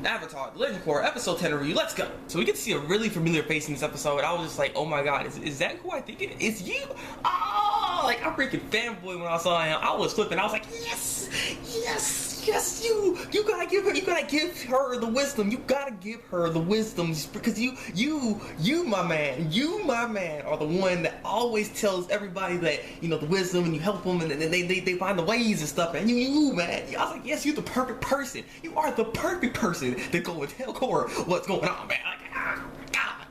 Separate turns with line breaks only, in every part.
Avatar, The Legend of Korra, episode 10 review, let's go! So we get to see a really familiar face in this episode. I was just like, oh my god, is that who I think it is? It's you? Oh, like I freaking fanboy when I saw him. I was flipping, I was like, yes, yes, yes, you gotta give her the wisdom. You gotta give her the wisdom, because you my man, are the one that always tells everybody that, you know, the wisdom, and you help them, and they find the ways and stuff, and you, man. I was like, yes, you're the perfect person. You are the perfect person to go and tell Korra what's going on, man. Like, God.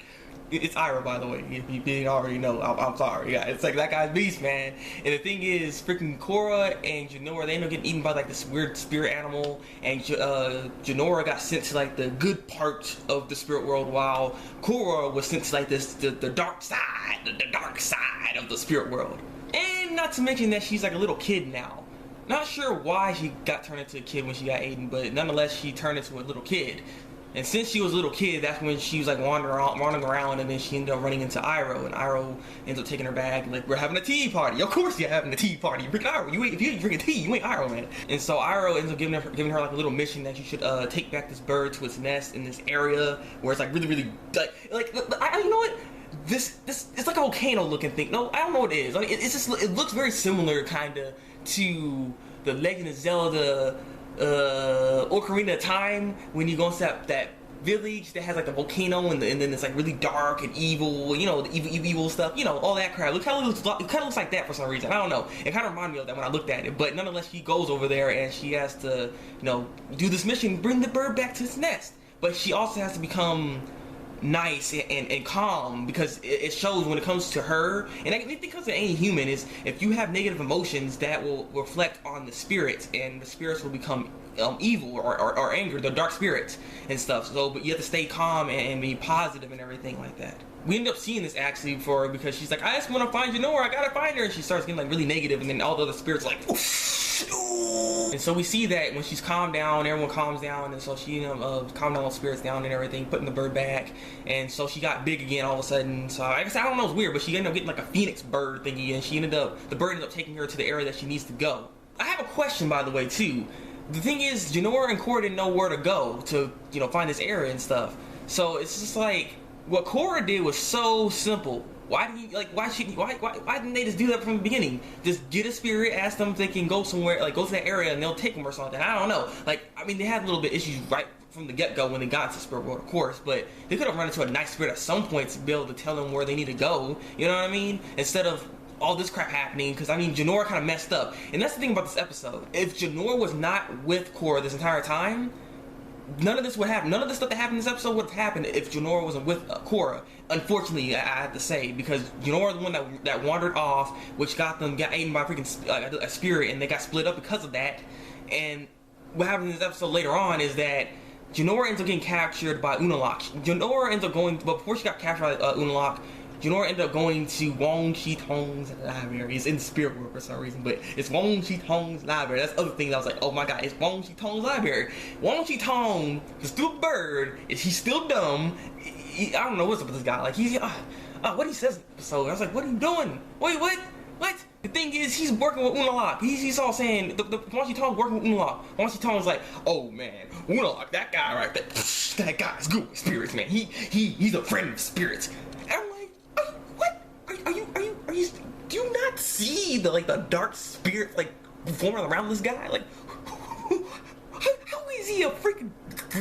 It's Iroh, by the way, if you didn't already know. I'm sorry, yeah. It's like, that guy's beast, man. And the thing is, freaking Korra and jinora, they end up getting eaten by like this weird spirit animal, and jinora got sent to like the good part of the spirit world, while Korra was sent to like the dark side, the dark side of the spirit world. And not to mention that she's like a little kid now. Not sure why she got turned into a kid when she got eaten, but nonetheless she turned into a little kid. And since she was a little kid, that's when she was like wandering around, and then she ended up running into Iroh, and Iroh ends up taking her back, like, we're having a tea party. Of course you're having a tea party. You drink Iroh. If you ain't drinking tea, you ain't Iroh, man. And so Iroh ends up giving her like a little mission that you should take back this bird to its nest in this area where it's like really like you know what? This it's like a volcano looking thing. No, I don't know what it is. Like, it looks very similar kinda to the Legend of Zelda Ocarina of Time, when you go into that village that has like the volcano, and then it's like really dark and evil, you know, the evil stuff, you know, all that crap. It kind of looks like that for some reason. I don't know. It kind of reminded me of that when I looked at it. But nonetheless, she goes over there and she has to, you know, do this mission, bring the bird back to its nest. But she also has to become nice and calm, because it shows when it comes to her, and I think it comes to any human, is if you have negative emotions, that will reflect on the spirits, and the spirits will become evil or anger, the dark spirits and stuff. So, but you have to stay calm and be positive and everything like that. We end up seeing this actually because she's like, I just want to find jinora, I gotta find her, and she starts getting like really negative, and then all the other spirits are like, ooh. And so we see that when she's calmed down, everyone calms down, and so she calmed down all spirits down and everything, putting the bird back, and so she got big again all of a sudden. So I guess, I don't know, it's weird, but she ended up getting like a phoenix bird thingy, and the bird ended up taking her to the area that she needs to go. I have a question, by the way, too. The thing is, jinora and Korra didn't know where to go to, you know, find this area and stuff. So it's just like, what Korra did was so simple. Why didn't they just do that from the beginning? Just get a spirit, ask them if they can go somewhere, like go to that area, and they'll take them or something. I don't know. Like, I mean, they had a little bit issues right from the get-go when they got to the spirit world, of course, but they could have run into a nice spirit at some point to be able to tell them where they need to go. You know what I mean? Instead of all this crap happening, because I mean, jinora kind of messed up. And that's the thing about this episode. If jinora was not with Korra this entire time, none of this would happen. None of the stuff that happened in this episode would have happened if jinora wasn't with Korra. Unfortunately, I have to say, because jinora is the one that wandered off, which got eaten by freaking a spirit, and they got split up because of that. And what happens in this episode later on is that jinora ends up getting captured by Unalaq. Jinora ends up going, but before she got captured by Unalaq, jinora ended up going to Wong Tong's library. It's in the spirit world for some reason, but it's Wong Tong's library. That's the other thing that I was like, oh my god, it's Wong Tong's library. Wong Tong is still a bird. He's still dumb. I don't know what's up with this guy. Like, he's what he says. So I was like, what are you doing? Wait, what? The thing is, he's working with Unalaq. He's all saying, the Wong Tong's working with Unalaq. Wong Tong's like, oh man, Unalaq, that guy right there, that guy's good with spirits, man. He's a friend of spirits. And I'm like, are you, do you not see the dark spirit forming around this guy? Like, how is he a freaking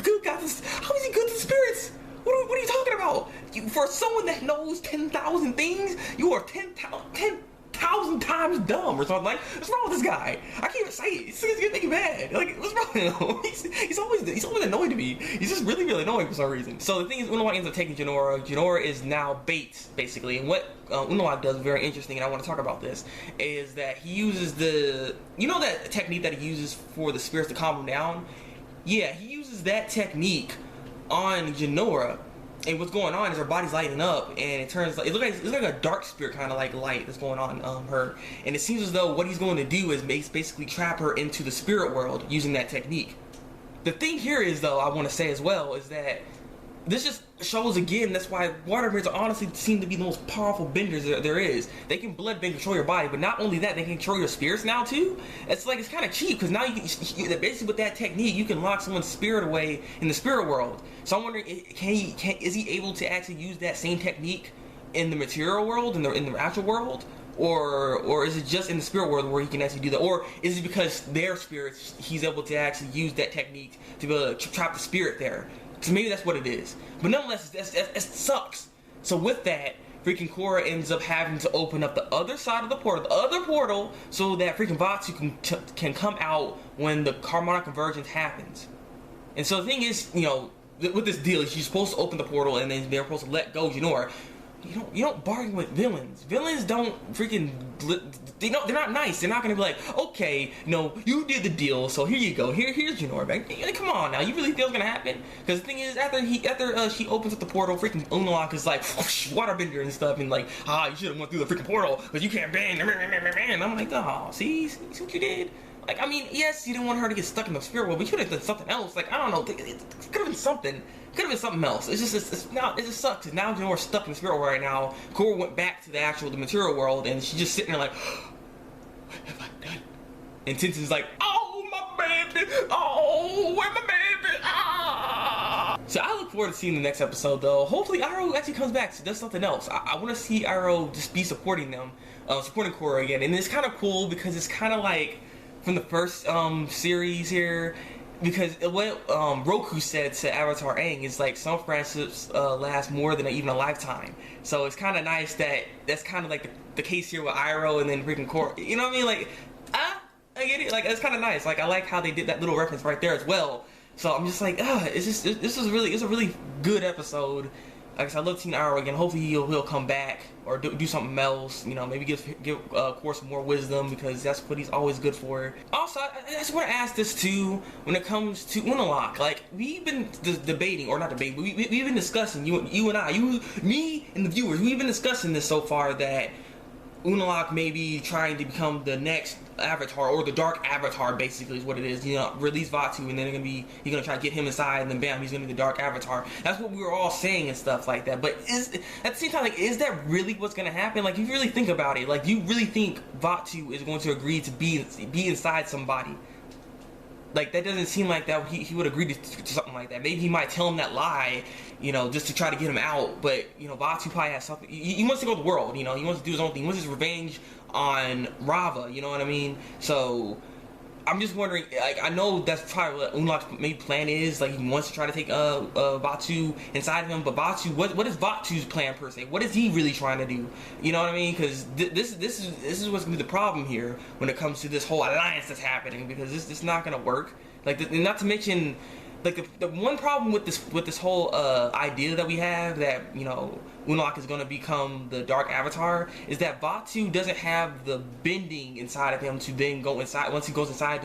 good guy? How is he good to spirits? What are you talking about? For someone that knows 10,000 things, you are 10,000 times dumb or something. Like, what's wrong with this guy? I can't even say it. It's gonna make me mad. Like, what's wrong with him? He's always annoying to me. He's just really annoying for some reason. So the thing is, Unalaq ends up taking jinora. Jinora is now bait, basically. And what Unalaq does, very interesting, and I want to talk about this, is that he uses that technique that he uses for the spirits to calm them down? Yeah, he uses that technique on jinora. And what's going on is her body's lighting up, and it looks like a dark spirit kind of like light that's going on her. And it seems as though what he's going to do is basically trap her into the spirit world using that technique. The thing here is, though, I want to say as well, is that this just shows again, that's why waterbenders honestly seem to be the most powerful benders there is. They can blood bend, control your body, but not only that, they can control your spirits now too. It's like, it's kind of cheap, because now you can, basically with that technique, you can lock someone's spirit away in the spirit world. So I'm wondering, is he able to actually use that same technique in the material world, in the actual world? Or is it just in the spirit world where he can actually do that? Or is it because their spirits, he's able to actually use that technique to be able to trap the spirit there? So maybe that's what it is. But nonetheless, it sucks. So with that, freaking Korra ends up having to open up the other side of the portal, so that freaking Vaatu can come out when the harmonic convergence happens. And so the thing is, you know, with this deal, she's supposed to open the portal and then they're supposed to let go jinora. You don't bargain with villains. Villains don't freaking, they're not nice. They're not gonna be like, okay, no, you did the deal, so here you go. Here's jinora back. Come on now, you really think it's gonna happen? Because the thing is, after she opens up the portal, freaking Unalaq is like whoosh, waterbender and stuff, and like, you should have went through the freaking portal, because you can't bend. And I'm like, oh, see what you did? Like, I mean, yes, you didn't want her to get stuck in the spirit world, but you could have done something else. Like, I don't know, it could have been something. Could have been something else. It's just sucks. Now Jinora's stuck in the spirit world right now. Korra went back to the material world, and she's just sitting there like, what have I done? And Tenzin's like, oh, my baby! Oh, where my baby? Ah! So I look forward to seeing the next episode, though. Hopefully Iroh actually comes back to does something else. I want to see Iroh just be supporting them, supporting Korra again. And it's kind of cool because it's kind of like from the first series here, because what Roku said to Avatar Aang is like some friendships last more than even a lifetime. So it's kind of nice that that's kind of like the case here with Iroh and then freaking Korra. You know what I mean? Like, I get it. Like, it's kind of nice. Like, I like how they did that little reference right there as well. So I'm just like, this is a really good episode. Like I said, I love seeing Iroh again. Hopefully he'll come back or do something else. You know, maybe give Korra some more wisdom, because that's what he's always good for. Also, I just want to ask this too when it comes to Unalaq. Like, we've been debating, or not debating, but we've been discussing, you and I, me and the viewers, we've been discussing this so far, that Unalaq may be trying to become the next Avatar, or the Dark Avatar, basically is what it is. You know, release Vaatu, and then he's gonna try to get him inside, and then bam, he's gonna be the Dark Avatar. That's what we were all saying and stuff like that. But at the same time, like, is that really what's gonna happen? Like, if you really think about it, like, do you really think Vaatu is going to agree to be inside somebody? Like, that doesn't seem like that he would agree to something like that. Maybe he might tell him that lie, you know, just to try to get him out. But, you know, Vaatu probably has something. He wants to go to the world, you know. He wants to do his own thing. He wants his revenge on Rava, you know what I mean? So, I'm just wondering, like, I know that's probably what Unalaq's main plan is. Like, he wants to try to take Vaatu inside of him. But Vaatu, what is Vaatu's plan per se? What is he really trying to do? You know what I mean? Because this is what's gonna be the problem here when it comes to this whole alliance that's happening. Because this is not gonna work. Like, not to mention, like, the one problem with this whole idea that we have, that, you know, Unalaq is going to become the Dark Avatar, is that Vaatu doesn't have the bending inside of him to then go inside. Once he goes inside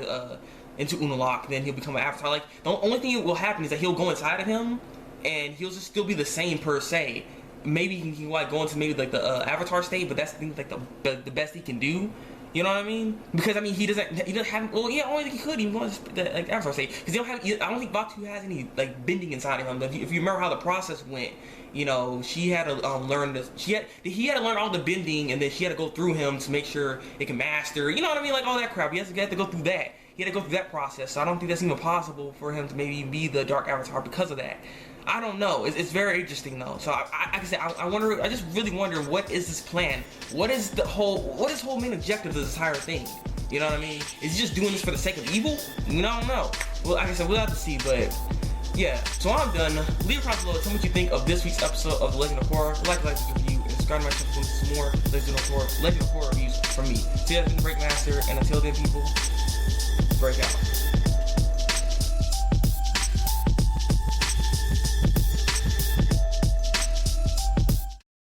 into Unalaq, then he'll become an Avatar. Like, the only thing that will happen is that he'll go inside of him, and he'll just still be the same per se. Maybe he can like go into maybe like the Avatar state, but that's like the best he can do. You know what I mean? Because I mean, he doesn't have. Well, yeah, only think he could even go into the like Avatar state, because I don't think Vaatu has any like bending inside of him. But if you remember how the process went, you know, she had to learn this. He had to learn all the bending, and then she had to go through him to make sure it can master. You know what I mean? Like all that crap. He had to go through that. He had to go through that process. So I don't think that's even possible for him to maybe be the Dark Avatar because of that. I don't know. It's very interesting though. So like I said, I wonder. I just really wonder, what is this plan? What is the whole main objective of this entire thing? You know what I mean? Is he just doing this for the sake of evil? I don't know. Well, like I said, we'll have to see. But yeah. So I'm done. Leave a comment below. Tell me what you think of this week's episode of The Legend of Korra. Like this review, and subscribe to my channel for some more Legend of Korra reviews from me. See you guys in the Thabreakmaster, and until then, people, break out.